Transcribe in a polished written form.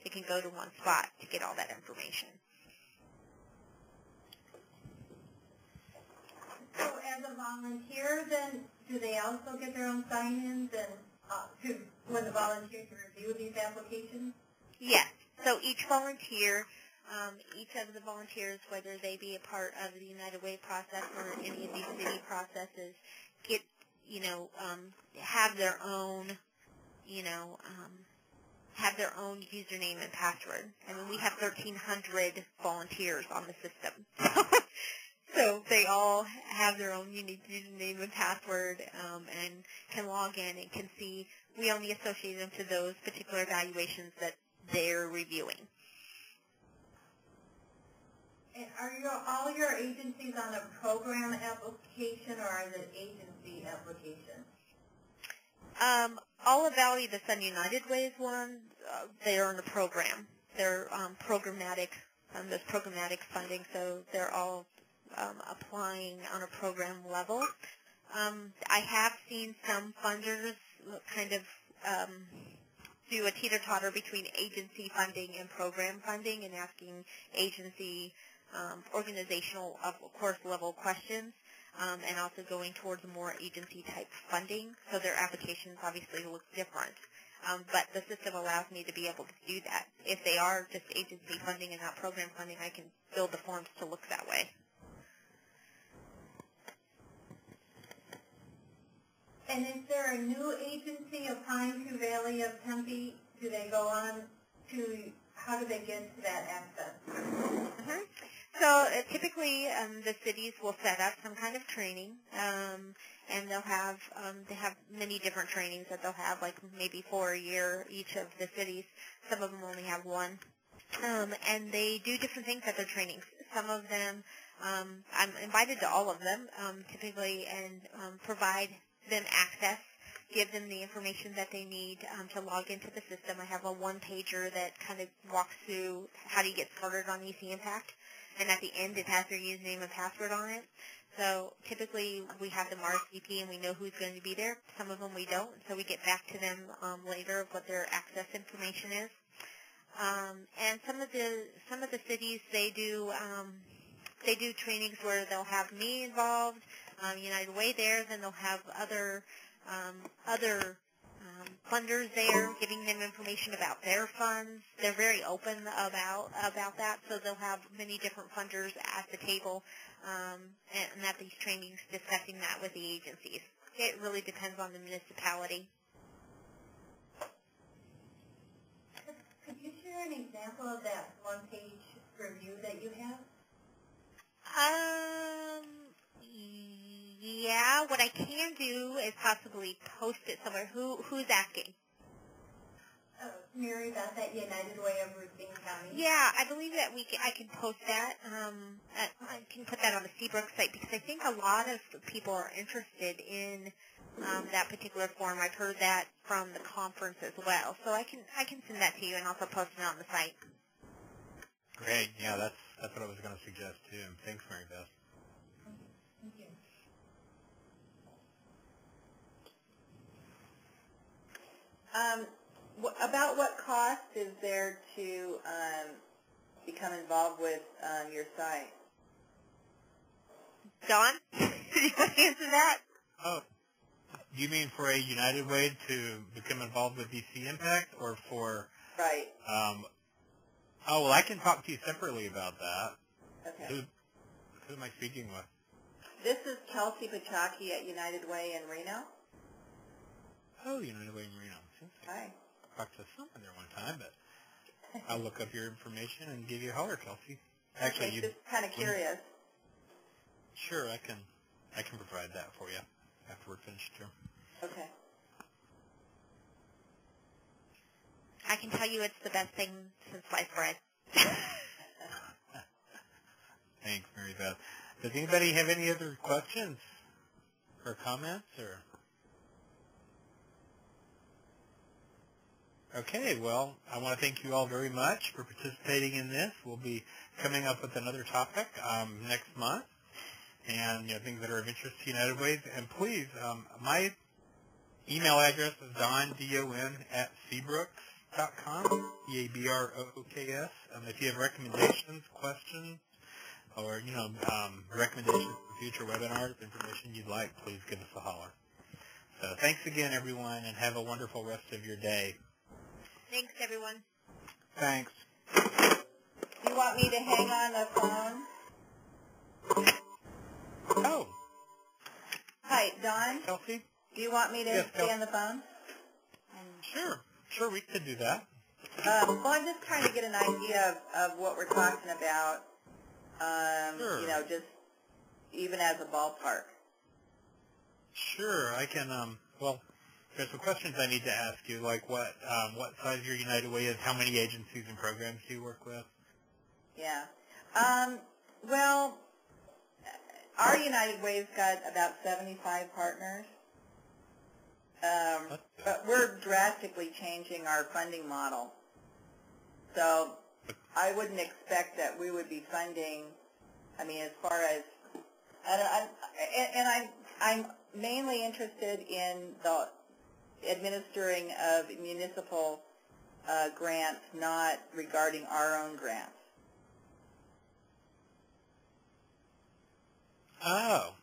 it can go to one spot to get all that information. So as a volunteer, then, do they also get their own sign-ins and when the volunteers review these applications? Yes. So each volunteer, each of the volunteers, whether they be a part of the United Way process or any of these city processes, get, have their own, have their own username and password. I mean, we have 1,300 volunteers on the system. So they all have their own unique username and password and can log in and can see. We only associate them to those particular evaluations that they're reviewing. And are all your agencies on a program application or are they agency applications? All of Valley, the Sun United Way is one. They are in a program. They're programmatic. There's programmatic funding, so they're all applying on a program level. I have seen some funders kind of do a teeter-totter between agency funding and program funding and asking agency organizational, of course, level questions and also going towards more agency-type funding. So their applications obviously look different. But the system allows me to be able to do that. If they are just agency funding and not program funding, I can build the forms to look that way. And is there a new agency applying to Valley of Tempe? Do they go on to, how do they get to that access? Mm-hmm. So typically the cities will set up some kind of training, and they'll have, they have many different trainings that they'll have, like maybe 4 a year, each of the cities. Some of them only have one. And they do different things at their trainings. Some of them, I'm invited to all of them, typically, and provide them access, give them the information that they need to log into the system. I have a one-pager that kind of walks through how do you get started on EC Impact, and at the end it has their username and password on it. So typically we have them RSVP and we know who's going to be there. Some of them we don't, so we get back to them later of what their access information is. And some of the cities, they do trainings where they'll have me involved, United Way there, then they'll have other funders there giving them information about their funds. They're very open about that, so they'll have many different funders at the table and at these trainings discussing that with the agencies. It really depends on the municipality. Could you share an example of that one-page review that you have? Yeah, what I can do is possibly post it somewhere. Who's asking? Mary Beth at United Way of Roofing County. Yeah, I believe that I can post that. I can put that on the Seabrook site because I think a lot of people are interested in that particular form. I've heard that from the conference as well, so I can send that to you and also post it on the site. Great. Yeah, that's what I was going to suggest too. Thanks, Mary Beth. Thank you. About what cost is there to become involved with your site? Don, do you want to answer that? Oh, you mean for a United Way to become involved with EC Impact, or for? Right. Oh, well, I can talk to you separately about that. Okay. Who am I speaking with? This is Kelsey Pachaki at United Way in Reno. Oh, United Way in Reno. Hi. I talked to someone there one time, but I'll look up your information and give you a holler, Kelsey. Actually, okay, just kind of curious. Sure, I can provide that for you after we're finished here. Okay. I can tell you it's the best thing since sliced bread. Thanks, Mary Beth. Does anybody have any other questions or comments? Or okay, well, I want to thank you all very much for participating in this. We'll be coming up with another topic next month, and things that are of interest to United Ways. And please, my email address is don@seabrooks.org. eabrooks.com, EABROOKS. If you have recommendations, questions, or recommendations for future webinars, information you'd like, please give us a holler. So thanks again, everyone, and have a wonderful rest of your day. Thanks, everyone. Thanks. Do you want me to hang on the phone? Oh. Hi, Dawn. Kelsey? Do you want me to Yes, stay on the phone? Sure, we could do that. Well, I'm just trying to get an idea of what we're talking about. Sure. Just even as a ballpark. Sure, I can, there's some questions I need to ask you, like what size your United Way is, how many agencies and programs do you work with? Yeah. Well, our United Way's got about 75 partners. But we're drastically changing our funding model. So I wouldn't expect that we would be funding, as far as, I'm mainly interested in the administering of municipal grants, not regarding our own grants. Oh,